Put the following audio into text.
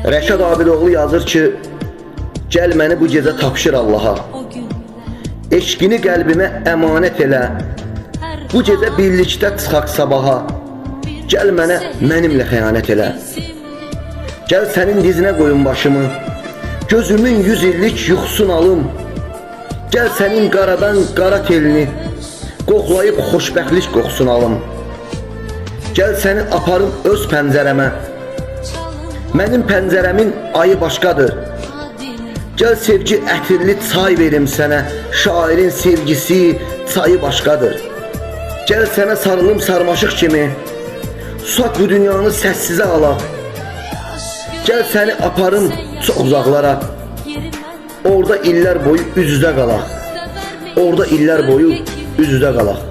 Rəşad Abidoğlu yazır ki, gəl məni bu gecə tapşır Allaha. Eşqini qəlbimə əmanət elə. Bu gecə birlikdə çıxaq sabaha. Gəl mənə mənimlə xəyanət elə. Gəl sənin dizinə qoyun başımı. Gözümün 100 illik yuxusun alım. Gəl sənin qaradan qara telini qoxlayıb xoşbəxtlik qoxusun alım. Gəl səni aparım öz pəncərəmə. Mənim pəncərəmin ayı başqadır. Gəl sevgi ətirli çay verim sənə. Şairin sevgisi çayı başqadır. Gəl sənə sarılım sarmaşıq kimi. Susaq bu dünyanı səssizə alaq. Gəl səni aparım çox uzaqlara. Orada illər boyu üz-üzə qalaq. Orada illər boyu üz-üzə qalaq.